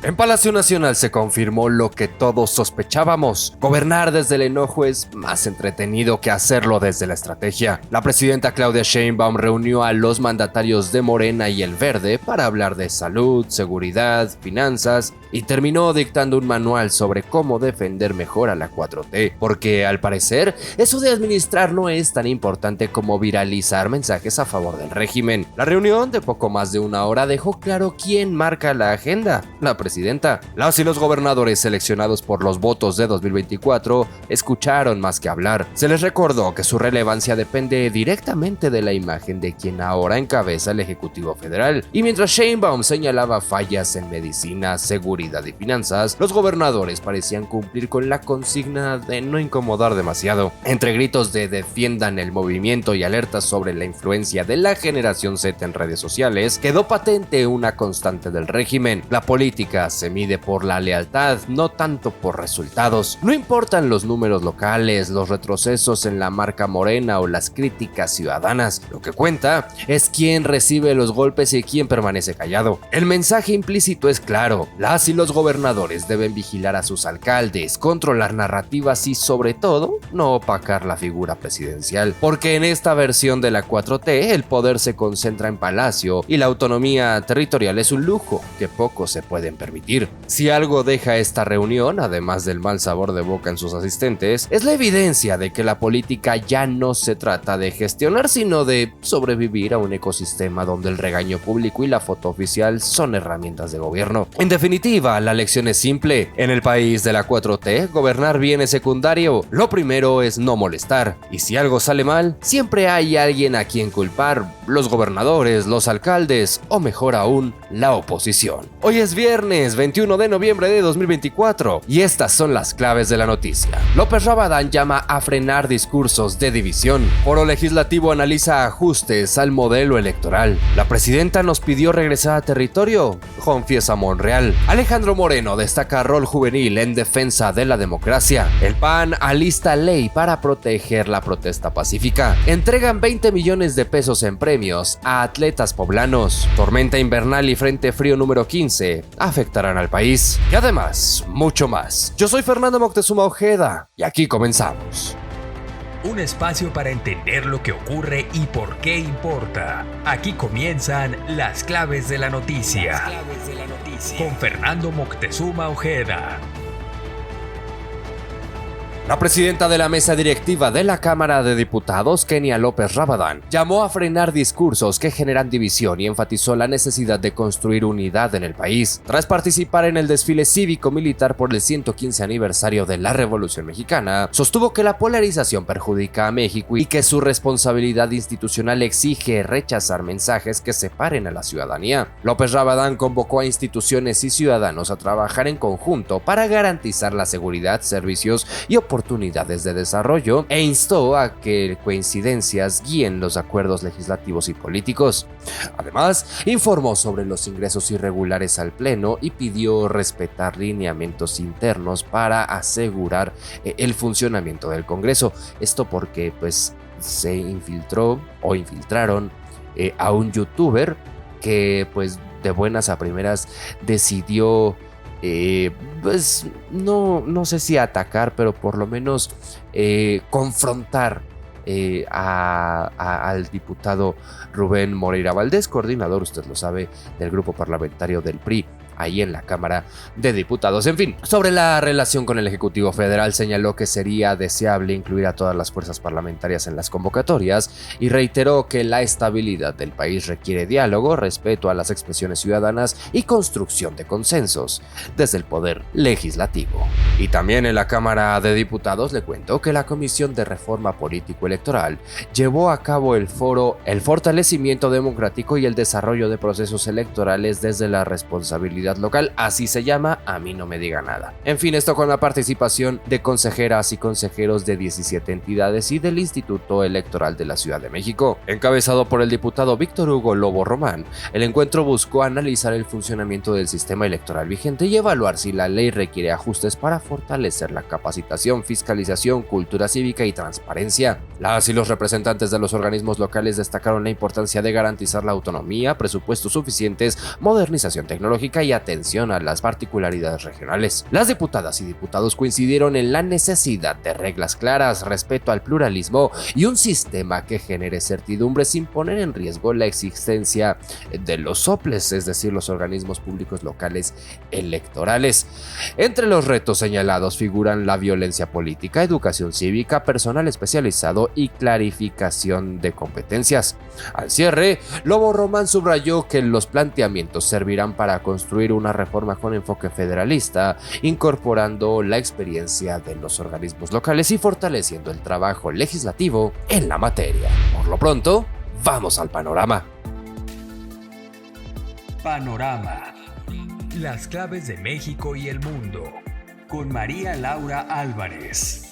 En Palacio Nacional se confirmó lo que todos sospechábamos. Gobernar desde el enojo es más entretenido que hacerlo desde la estrategia. La presidenta Claudia Sheinbaum reunió a los mandatarios de Morena y el Verde para hablar de salud, seguridad, finanzas y terminó dictando un manual sobre cómo defender mejor a la 4T, porque al parecer eso de administrar no es tan importante como viralizar mensajes a favor del régimen. La reunión de poco más de una hora dejó claro quién marca la agenda: la presidenta. Las y los gobernadores seleccionados por los votos de 2024 escucharon más que hablar. Se les recordó que su relevancia depende directamente de la imagen de quien ahora encabeza el Ejecutivo Federal. Y mientras Sheinbaum señalaba fallas en medicina, seguridad y finanzas, los gobernadores parecían cumplir con la consigna de no incomodar demasiado. Entre gritos de defiendan el movimiento y alertas sobre la influencia de la generación Z en redes sociales, quedó patente una constante del régimen: la política se mide por la lealtad, no tanto por resultados. No importan los números locales, los retrocesos en la marca Morena o las críticas ciudadanas. Lo que cuenta es quién recibe los golpes y quién permanece callado. El mensaje implícito es claro: las y los gobernadores deben vigilar a sus alcaldes, controlar narrativas y, sobre todo, no opacar la figura presidencial. Porque en esta versión de la 4T, el poder se concentra en Palacio y la autonomía territorial es un lujo que pocos se pueden permitir. Si algo deja esta reunión, además del mal sabor de boca en sus asistentes, es la evidencia de que la política ya no se trata de gestionar, sino de sobrevivir a un ecosistema donde el regaño público y la foto oficial son herramientas de gobierno. En definitiva, la lección es simple: en el país de la 4T, gobernar bien es secundario. Lo primero es no molestar, y si algo sale mal, siempre hay alguien a quien culpar: los gobernadores, los alcaldes o, mejor aún, la oposición. Hoy es viernes 21 de noviembre de 2024 y estas son las claves de la noticia. López Rabadán llama a frenar discursos de división. Foro Legislativo analiza ajustes al modelo electoral. La presidenta nos pidió regresar a territorio. Confiesa Monreal. Alejandro Moreno destaca rol juvenil en defensa de la democracia. El PAN alista ley para proteger la protesta pacífica. Entregan 20 millones de pesos en premios a atletas poblanos. Tormenta invernal y frente frío número 15 afectarán al país. Y además, mucho más. Yo soy Fernando Moctezuma Ojeda y aquí comenzamos. Un espacio para entender lo que ocurre y por qué importa. Aquí comienzan las claves de la noticia. Con Fernando Moctezuma Ojeda. La presidenta de la mesa directiva de la Cámara de Diputados, Kenia López Rabadán, llamó a frenar discursos que generan división y enfatizó la necesidad de construir unidad en el país. Tras participar en el desfile cívico-militar por el 115 aniversario de la Revolución Mexicana, sostuvo que la polarización perjudica a México y que su responsabilidad institucional exige rechazar mensajes que separen a la ciudadanía. López Rabadán convocó a instituciones y ciudadanos a trabajar en conjunto para garantizar la seguridad, servicios y oportunidades de desarrollo e instó a que coincidencias guíen los acuerdos legislativos y políticos. Además, informó sobre los ingresos irregulares al Pleno y pidió respetar lineamientos internos para asegurar el funcionamiento del Congreso. Esto porque se infiltraron a un youtuber que de buenas a primeras decidió no sé si atacar, pero por lo menos confrontar al diputado Rubén Moreira Valdés, coordinador, usted lo sabe, del grupo parlamentario del PRI ahí en la Cámara de Diputados. En fin, sobre la relación con el Ejecutivo Federal, señaló que sería deseable incluir a todas las fuerzas parlamentarias en las convocatorias y reiteró que la estabilidad del país requiere diálogo, respeto a las expresiones ciudadanas y construcción de consensos desde el poder legislativo. Y también en la Cámara de Diputados le cuento que la Comisión de Reforma Político-Electoral llevó a cabo el foro El fortalecimiento democrático y el desarrollo de procesos electorales desde la responsabilidad local, así se llama, a mí no me diga nada. En fin, esto con la participación de consejeras y consejeros de 17 entidades y del Instituto Electoral de la Ciudad de México. Encabezado por el diputado Víctor Hugo Lobo Román, el encuentro buscó analizar el funcionamiento del sistema electoral vigente y evaluar si la ley requiere ajustes para fortalecer la capacitación, fiscalización, cultura cívica y transparencia. Las y los representantes de los organismos locales destacaron la importancia de garantizar la autonomía, presupuestos suficientes, modernización tecnológica y atención a las particularidades regionales. Las diputadas y diputados coincidieron en la necesidad de reglas claras, respeto al pluralismo y un sistema que genere certidumbre sin poner en riesgo la existencia de los soples, es decir, los organismos públicos locales electorales. Entre los retos señalados figuran la violencia política, educación cívica, personal especializado y clarificación de competencias. Al cierre, Lobo Román subrayó que los planteamientos servirán para construir una reforma con enfoque federalista, incorporando la experiencia de los organismos locales y fortaleciendo el trabajo legislativo en la materia. Por lo pronto, vamos al panorama. Panorama. Las claves de México y el mundo. Con María Laura Álvarez.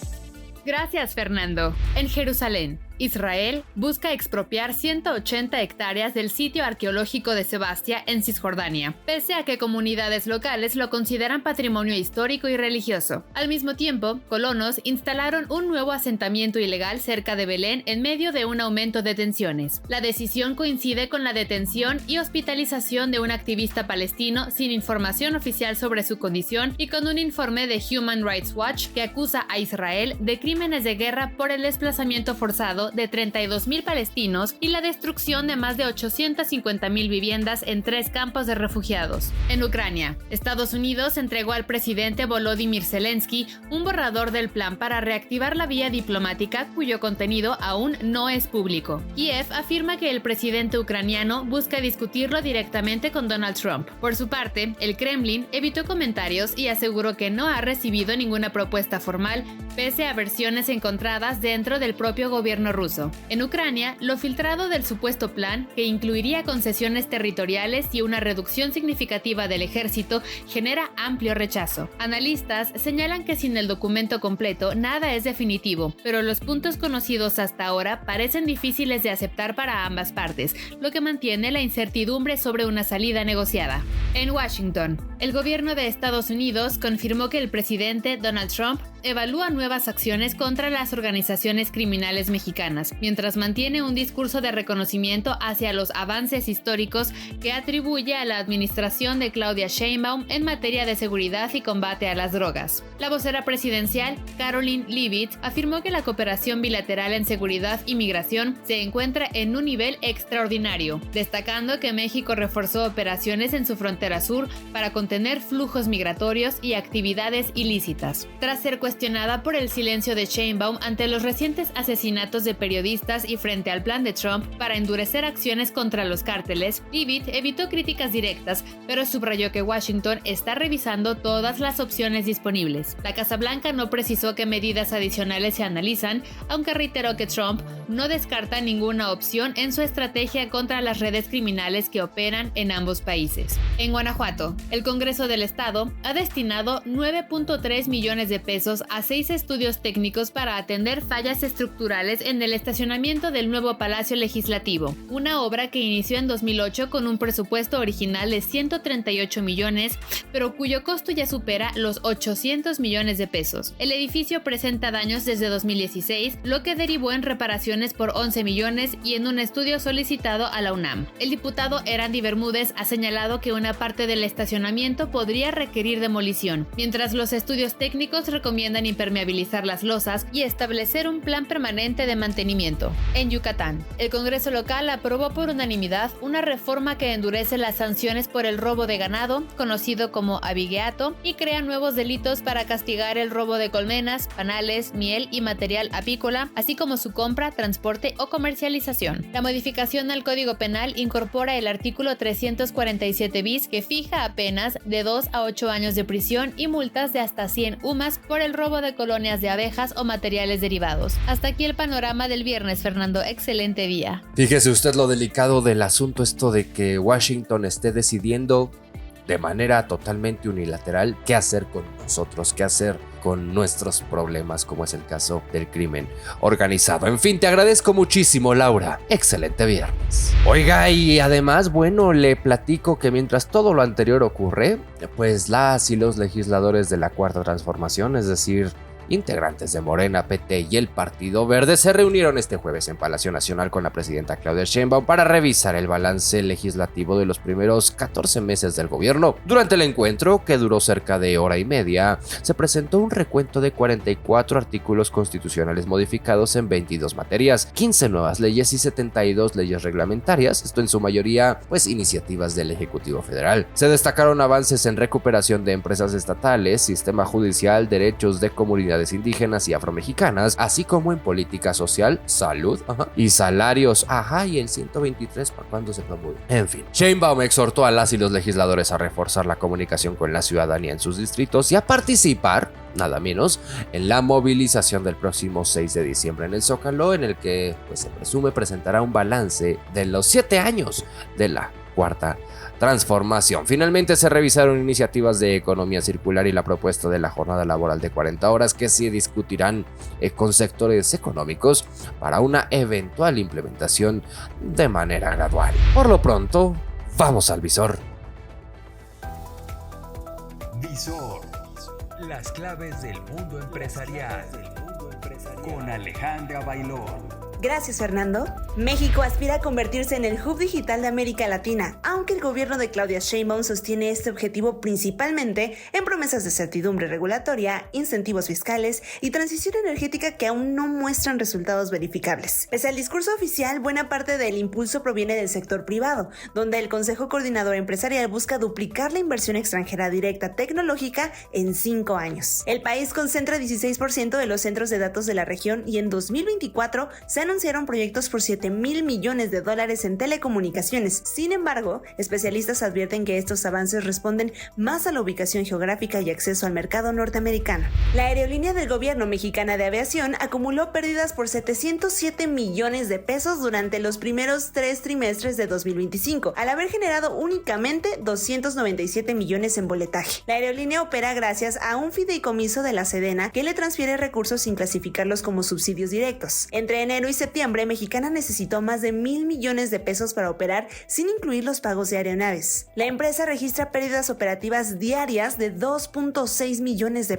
Gracias, Fernando. En Jerusalén, Israel busca expropiar 180 hectáreas del sitio arqueológico de Sebastia en Cisjordania, pese a que comunidades locales lo consideran patrimonio histórico y religioso. Al mismo tiempo, colonos instalaron un nuevo asentamiento ilegal cerca de Belén en medio de un aumento de tensiones. La decisión coincide con la detención y hospitalización de un activista palestino sin información oficial sobre su condición y con un informe de Human Rights Watch que acusa a Israel de crímenes de guerra por el desplazamiento forzado de 32,000 palestinos y la destrucción de más de 850,000 viviendas en 3 campos de refugiados. En Ucrania, Estados Unidos entregó al presidente Volodymyr Zelensky un borrador del plan para reactivar la vía diplomática cuyo contenido aún no es público. Kiev afirma que el presidente ucraniano busca discutirlo directamente con Donald Trump. Por su parte, el Kremlin evitó comentarios y aseguró que no ha recibido ninguna propuesta formal, pese a versiones encontradas dentro del propio gobierno ruso. En Ucrania, lo filtrado del supuesto plan, que incluiría concesiones territoriales y una reducción significativa del ejército, genera amplio rechazo. Analistas señalan que sin el documento completo nada es definitivo, pero los puntos conocidos hasta ahora parecen difíciles de aceptar para ambas partes, lo que mantiene la incertidumbre sobre una salida negociada. En Washington, el gobierno de Estados Unidos confirmó que el presidente Donald Trump evalúa nuevas acciones contra las organizaciones criminales mexicanas, mientras mantiene un discurso de reconocimiento hacia los avances históricos que atribuye a la administración de Claudia Sheinbaum en materia de seguridad y combate a las drogas. La vocera presidencial, Karoline Leavitt, afirmó que la cooperación bilateral en seguridad y migración se encuentra en un nivel extraordinario, destacando que México reforzó operaciones en su frontera sur para contener flujos migratorios y actividades ilícitas. Tras ser cuestionada por el silencio de Sheinbaum ante los recientes asesinatos de periodistas y frente al plan de Trump para endurecer acciones contra los cárteles, Leavitt evitó críticas directas, pero subrayó que Washington está revisando todas las opciones disponibles. La Casa Blanca no precisó qué medidas adicionales se analizan, aunque reiteró que Trump no descarta ninguna opción en su estrategia contra las redes criminales que operan en ambos países. En Guanajuato, el Congreso del Estado ha destinado 9.3 millones de pesos a 6 estudios técnicos para atender fallas estructurales en el estacionamiento del nuevo Palacio Legislativo, una obra que inició en 2008 con un presupuesto original de 138 millones, pero cuyo costo ya supera los 800 millones de pesos. El edificio presenta daños desde 2016, lo que derivó en reparaciones por 11 millones y en un estudio solicitado a la UNAM. El diputado Erandi Bermúdez ha señalado que una parte del estacionamiento podría requerir demolición, mientras los estudios técnicos recomiendan impermeabilizar las losas y establecer un plan permanente de mantenimiento. En Yucatán, el Congreso local aprobó por unanimidad una reforma que endurece las sanciones por el robo de ganado, conocido como abigeato, y crea nuevos delitos para castigar el robo de colmenas, panales, miel y material apícola, así como su compra, transporte o comercialización. La modificación al Código Penal incorpora el artículo 347 bis que fija penas de 2 a 8 años de prisión y multas de hasta 100 UMAS por el robo de colonias de abejas o materiales derivados. Hasta aquí el panorama del viernes, Fernando. Excelente día. Fíjese usted lo delicado del asunto, esto de que Washington esté decidiendo de manera totalmente unilateral qué hacer con nosotros, qué hacer con nuestros problemas, como es el caso del crimen organizado. En fin, te agradezco muchísimo, Laura. Excelente viernes. Oiga, y además, bueno, le platico que mientras todo lo anterior ocurre, pues las y los legisladores de la Cuarta Transformación, es decir, Integrantes de Morena, PT y el Partido Verde se reunieron este jueves en Palacio Nacional con la presidenta Claudia Sheinbaum para revisar el balance legislativo de los primeros 14 meses del gobierno. Durante el encuentro, que duró cerca de hora y media, se presentó un recuento de 44 artículos constitucionales modificados en 22 materias, 15 nuevas leyes y 72 leyes reglamentarias, esto en su mayoría, iniciativas del Ejecutivo Federal. Se destacaron avances en recuperación de empresas estatales, sistema judicial, derechos de comunidades indígenas y afromexicanas, así como en política social, salud, y salarios, y el 123 para cuando se promulgue. En fin, Sheinbaum exhortó a las y los legisladores a reforzar la comunicación con la ciudadanía en sus distritos y a participar, nada menos, en la movilización del próximo 6 de diciembre en el Zócalo, en el que se presume presentará un balance de los 7 años de la Cuarta Transformación. Finalmente se revisaron iniciativas de economía circular y la propuesta de la jornada laboral de 40 horas que se discutirán con sectores económicos para una eventual implementación de manera gradual. Por lo pronto, vamos al visor. Visor. Las claves del mundo empresarial. Con Alejandra Bailón. Gracias, Fernando. México aspira a convertirse en el hub digital de América Latina, aunque el gobierno de Claudia Sheinbaum sostiene este objetivo principalmente en promesas de certidumbre regulatoria, incentivos fiscales y transición energética que aún no muestran resultados verificables. Pese al discurso oficial, buena parte del impulso proviene del sector privado, donde el Consejo Coordinador Empresarial busca duplicar la inversión extranjera directa tecnológica en 5 años. El país concentra 16% de los centros de datos de la región y en 2024 se anunciaron proyectos por $7,000 millones en telecomunicaciones. Sin embargo, especialistas advierten que estos avances responden más a la ubicación geográfica y acceso al mercado norteamericano. La aerolínea del gobierno mexicana de aviación acumuló pérdidas por $707 millones durante los primeros 3 trimestres de 2025, al haber generado únicamente $297 millones en boletaje. La aerolínea opera gracias a un fideicomiso de la Sedena que le transfiere recursos sin clasificarlos como subsidios directos. Entre enero y septiembre, Mexicana necesitó más de $1,000 millones para operar sin incluir los pagos de aeronaves. La empresa registra pérdidas operativas diarias de $2.6 millones.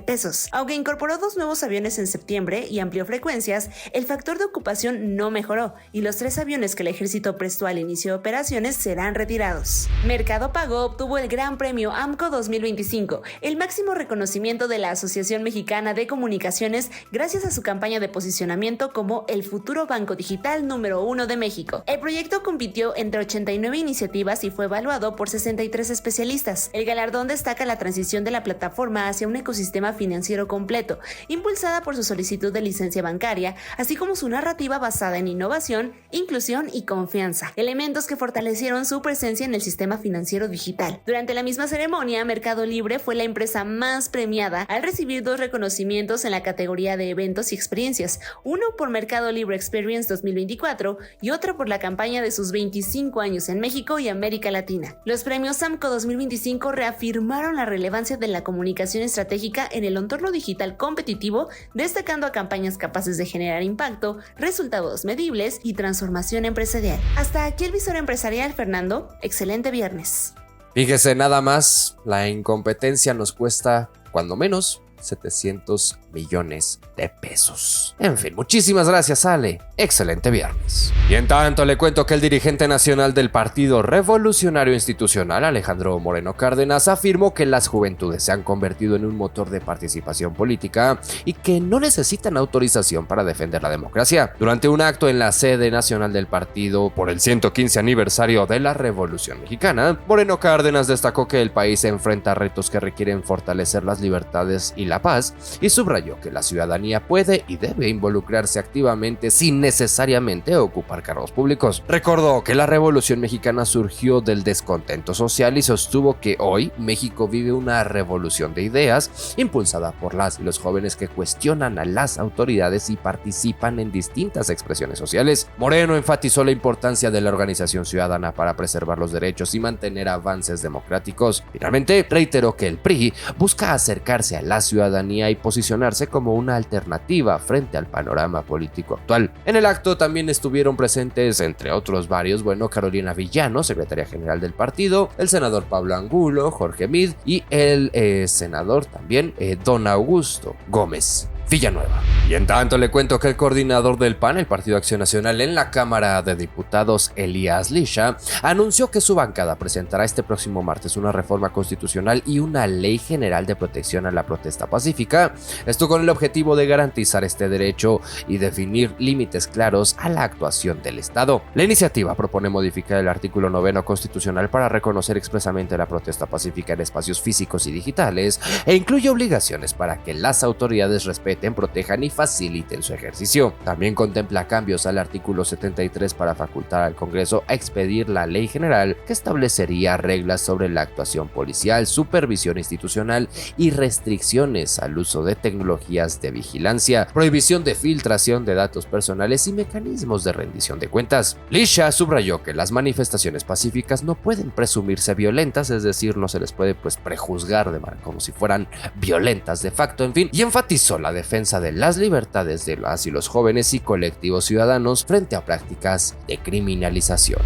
Aunque incorporó 2 nuevos aviones en septiembre y amplió frecuencias, el factor de ocupación no mejoró y los 3 aviones que el ejército prestó al inicio de operaciones serán retirados. Mercado Pago obtuvo el Gran Premio AMCO 2025, el máximo reconocimiento de la Asociación Mexicana de Comunicaciones gracias a su campaña de posicionamiento como el futuro banco digital número 1 de México. El proyecto compitió entre 89 iniciativas y fue evaluado por 63 especialistas. El galardón destaca la transición de la plataforma hacia un ecosistema financiero completo, impulsada por su solicitud de licencia bancaria, así como su narrativa basada en innovación, inclusión y confianza, elementos que fortalecieron su presencia en el sistema financiero digital. Durante la misma ceremonia, Mercado Libre fue la empresa más premiada al recibir 2 reconocimientos en la categoría de eventos y experiencias, uno por Mercado Libre Experience 2024 y otro por la campaña de sus 25 años en México y América Latina. Los premios AMCO 2025 reafirmaron la relevancia de la comunicación estratégica en el entorno digital competitivo, destacando a campañas capaces de generar impacto, resultados medibles y transformación empresarial. Hasta aquí el visor empresarial, Fernando. Excelente viernes. Fíjese nada más, la incompetencia nos cuesta, cuando menos, 700 millones de pesos. En fin, muchísimas gracias, Ale. Excelente viernes. Y en tanto le cuento que el dirigente nacional del Partido Revolucionario Institucional, Alejandro Moreno Cárdenas, afirmó que las juventudes se han convertido en un motor de participación política y que no necesitan autorización para defender la democracia. Durante un acto en la sede nacional del partido por el 115 aniversario de la Revolución Mexicana, Moreno Cárdenas destacó que el país se enfrenta a retos que requieren fortalecer las libertades y la paz, y subrayó que la ciudadanía puede y debe involucrarse activamente sin necesariamente ocupar cargos públicos. Recordó que la Revolución Mexicana surgió del descontento social y sostuvo que hoy México vive una revolución de ideas impulsada por las y los jóvenes que cuestionan a las autoridades y participan en distintas expresiones sociales. Moreno enfatizó la importancia de la organización ciudadana para preservar los derechos y mantener avances democráticos. Finalmente, reiteró que el PRI busca acercarse a la ciudadanía y posicionarse como una alternativa frente al panorama político actual. En el acto también estuvieron presentes, entre otros varios, Carolina Villano, secretaria general del partido, el senador Pablo Angulo, Jorge Mid y el senador también, don Augusto Gómez Villanueva. Y en tanto le cuento que el coordinador del PAN, el Partido Acción Nacional, en la Cámara de Diputados, Elías Lisha, anunció que su bancada presentará este próximo martes una reforma constitucional y una ley general de protección a la protesta pacífica, esto con el objetivo de garantizar este derecho y definir límites claros a la actuación del Estado. La iniciativa propone modificar el artículo 9 constitucional para reconocer expresamente la protesta pacífica en espacios físicos y digitales e incluye obligaciones para que las autoridades respeten, protejan y faciliten su ejercicio. También contempla cambios al artículo 73 para facultar al Congreso a expedir la ley general que establecería reglas sobre la actuación policial, supervisión institucional y restricciones al uso de tecnologías de vigilancia, prohibición de filtración de datos personales y mecanismos de rendición de cuentas. Lisha subrayó que las manifestaciones pacíficas no pueden presumirse violentas, es decir, no se les puede prejuzgar como si fueran violentas de facto, en fin, y enfatizó la defensa de las libertades de las y los jóvenes y colectivos ciudadanos frente a prácticas de criminalización.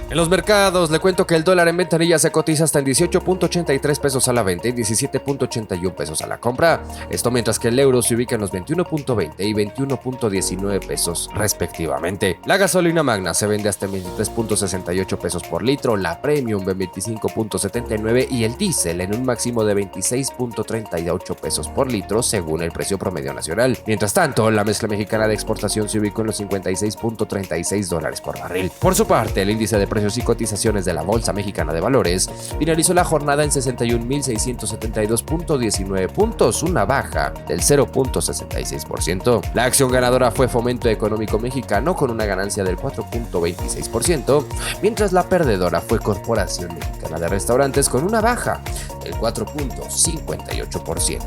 En los mercados le cuento que el dólar en ventanilla se cotiza hasta en 18.83 pesos a la venta y 17.81 pesos a la compra. Esto mientras que el euro se ubica en los 21.20 y 21.19 pesos respectivamente. La gasolina magna se vende hasta en 23.68 pesos por litro, la premium en 25.79 y el diésel en un máximo de 26.38 pesos por litro según el precio promedio nacional. Mientras tanto, la mezcla mexicana de exportación se ubicó en los 56.36 dólares por barril. Por su parte, el índice de precios y cotizaciones de la Bolsa Mexicana de Valores finalizó la jornada en 61.672.19 puntos, una baja del 0.66%. La acción ganadora fue Fomento Económico Mexicano con una ganancia del 4.26%, mientras la perdedora fue Corporación Mexicana de Restaurantes con una baja del 4.58%.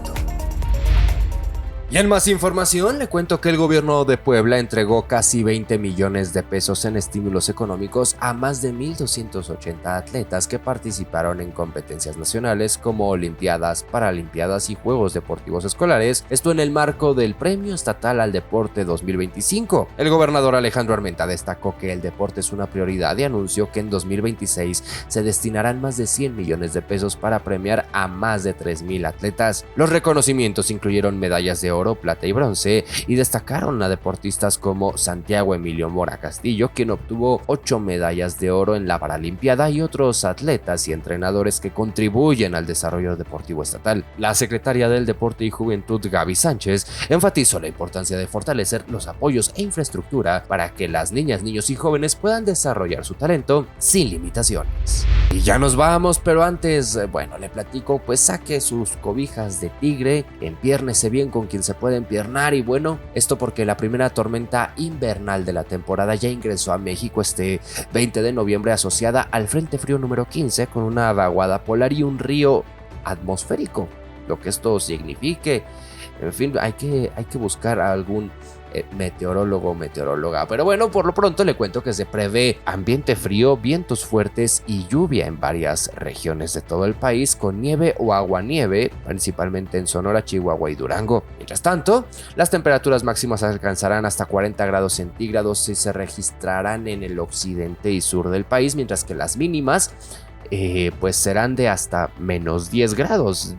Y en más información, le cuento que el gobierno de Puebla entregó casi 20 millones de pesos en estímulos económicos a más de 1,280 atletas que participaron en competencias nacionales como Olimpiadas, Paralimpiadas y Juegos Deportivos Escolares, esto en el marco del Premio Estatal al Deporte 2025. El gobernador Alejandro Armenta destacó que el deporte es una prioridad y anunció que en 2026 se destinarán más de 100 millones de pesos para premiar a más de 3,000 atletas. Los reconocimientos incluyeron medallas de oro, plata y bronce y destacaron a deportistas como Santiago Emilio Mora Castillo, quien obtuvo 8 medallas de oro en la Paralimpiada, y otros atletas y entrenadores que contribuyen al desarrollo deportivo estatal. La secretaria del Deporte y Juventud, Gaby Sánchez, enfatizó la importancia de fortalecer los apoyos e infraestructura para que las niñas, niños y jóvenes puedan desarrollar su talento sin limitaciones. Y ya nos vamos, pero antes, le platico, saque sus cobijas de tigre, empiérnese bien con quien se puede empiernar, y esto porque la primera tormenta invernal de la temporada ya ingresó a México este 20 de noviembre asociada al Frente Frío número 15 con una vaguada polar y un río atmosférico, lo que esto signifique. En fin, hay que buscar a algún meteorólogo o meteoróloga. Pero por lo pronto le cuento que se prevé ambiente frío, vientos fuertes y lluvia en varias regiones de todo el país, con nieve o aguanieve, principalmente en Sonora, Chihuahua y Durango. Mientras tanto, las temperaturas máximas alcanzarán hasta 40 grados centígrados y se registrarán en el occidente y sur del país, mientras que las mínimas serán de hasta menos 10 grados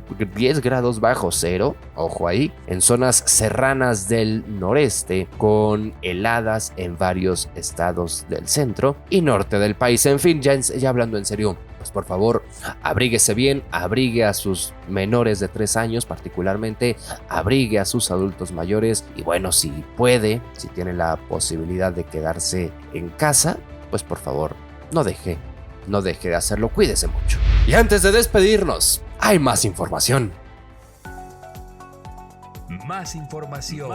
bajo cero, ojo ahí, en zonas serranas del noreste, con heladas en varios estados del centro y norte del país. En fin, ya hablando en serio, por favor, abríguese bien, abrigue a sus menores de 3 años, particularmente abrigue a sus adultos mayores, y si puede, si tiene la posibilidad de quedarse en casa, por favor, no deje de hacerlo, cuídese mucho. Y antes de despedirnos, hay más información. Más información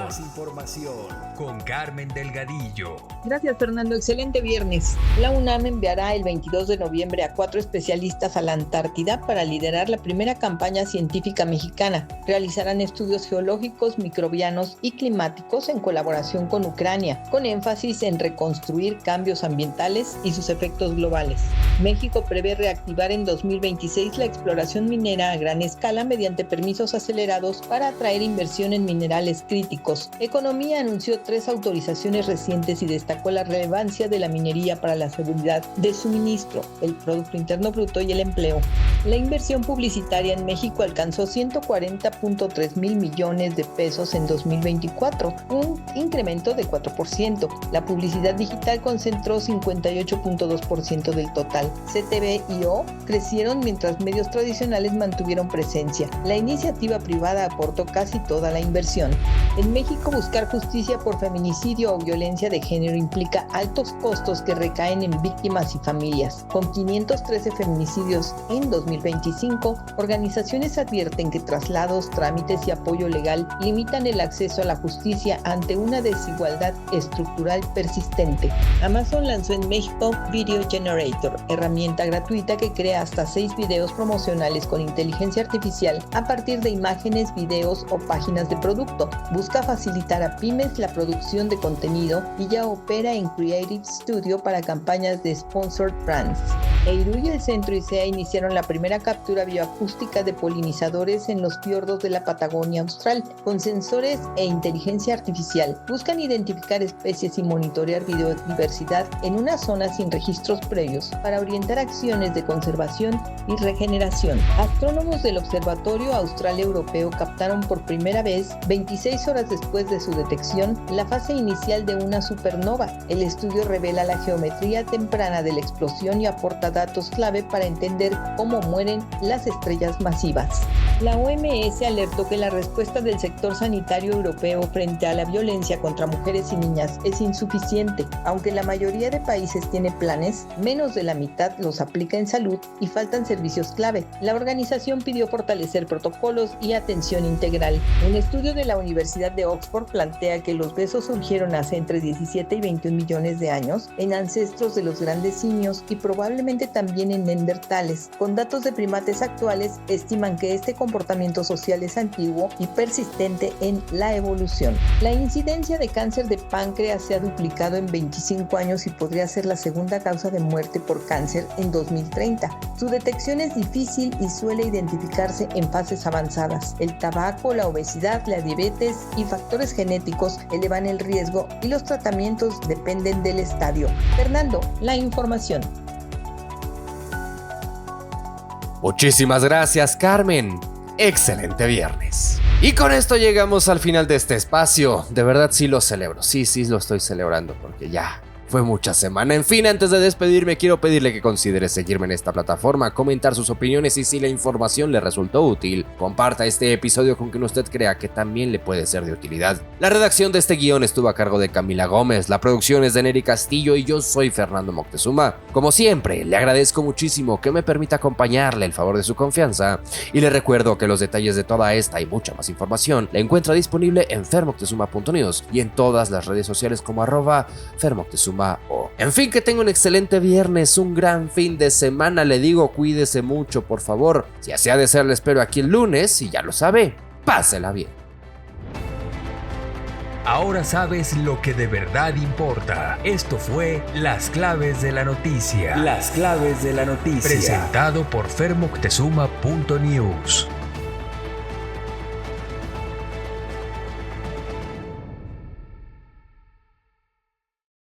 con Carmen Delgadillo. Gracias, Fernando. Excelente viernes. La UNAM enviará el 22 de noviembre a 4 especialistas a la Antártida para liderar la primera campaña científica mexicana. Realizarán estudios geológicos, microbianos y climáticos en colaboración con Ucrania, con énfasis en reconstruir cambios ambientales y sus efectos globales. México prevé reactivar en 2026 la exploración minera a gran escala mediante permisos acelerados para atraer inversión en en minerales críticos. Economía anunció 3 autorizaciones recientes y destacó la relevancia de la minería para la seguridad de suministro, el Producto Interno Bruto y el empleo. La inversión publicitaria en México alcanzó 140.3 mil millones de pesos en 2024, un incremento de 4%. La publicidad digital concentró 58.2% del total. CTV y O crecieron mientras medios tradicionales mantuvieron presencia. La iniciativa privada aportó casi toda la inversión. En México, buscar justicia por feminicidio o violencia de género implica altos costos que recaen en víctimas y familias. Con 513 feminicidios en 2025, organizaciones advierten que traslados, trámites y apoyo legal limitan el acceso a la justicia ante una desigualdad estructural persistente. Amazon lanzó en México Video Generator, herramienta gratuita que crea hasta 6 videos promocionales con inteligencia artificial a partir de imágenes, videos o páginas de producto. Busca facilitar a pymes la producción de contenido y ya opera en Creative Studio para campañas de Sponsored Brands. EIRU y el Centro ICEA iniciaron la primera captura bioacústica de polinizadores en los fiordos de la Patagonia Austral. Con sensores e inteligencia artificial, buscan identificar especies y monitorear biodiversidad en una zona sin registros previos para orientar acciones de conservación y regeneración. Astrónomos del Observatorio Austral Europeo captaron por primera vez, 26 horas después de su detección, la fase inicial de una supernova. El estudio revela la geometría temprana de la explosión y aporta datos clave para entender cómo mueren las estrellas masivas. La OMS alertó que la respuesta del sector sanitario europeo frente a la violencia contra mujeres y niñas es insuficiente. Aunque la mayoría de países tiene planes, menos de la mitad los aplica en salud y faltan servicios clave. La organización pidió fortalecer protocolos y atención integral. Un estudio de la Universidad de Oxford plantea que los besos surgieron hace entre 17 y 21 millones de años en ancestros de los grandes simios y probablemente también en neandertales. Con datos de primates actuales, estiman que este comportamiento social es antiguo y persistente en la evolución. La incidencia de cáncer de páncreas se ha duplicado en 25 años y podría ser la segunda causa de muerte por cáncer en 2030. Su detección es difícil y suele identificarse en fases avanzadas. El tabaco, la obesidad, la diabetes y factores genéticos elevan el riesgo y los tratamientos dependen del estadio. Fernando, la información. Muchísimas gracias, Carmen. Excelente viernes. Y con esto llegamos al final de este espacio. De verdad sí lo celebro. Sí lo estoy celebrando porque ya fue mucha semana. En fin, antes de despedirme, quiero pedirle que considere seguirme en esta plataforma, comentar sus opiniones y si la información le resultó útil, comparta este episodio con quien usted crea que también le puede ser de utilidad. La redacción de este guión estuvo a cargo de Camila Gómez, la producción es de Nery Castillo y yo soy Fernando Moctezuma. Como siempre, le agradezco muchísimo que me permita acompañarle, el favor de su confianza, y le recuerdo que los detalles de toda esta y mucha más información la encuentra disponible en fermoctezuma.news y en todas las redes sociales como @fermoctezuma. En fin, que tenga un excelente viernes, un gran fin de semana. Le digo, cuídese mucho, por favor. Si así ha de ser, le espero aquí el lunes y ya lo sabe, pásela bien. Ahora sabes lo que de verdad importa. Esto fue Las Claves de la Noticia. Las Claves de la Noticia. Presentado por fermoctezuma.news.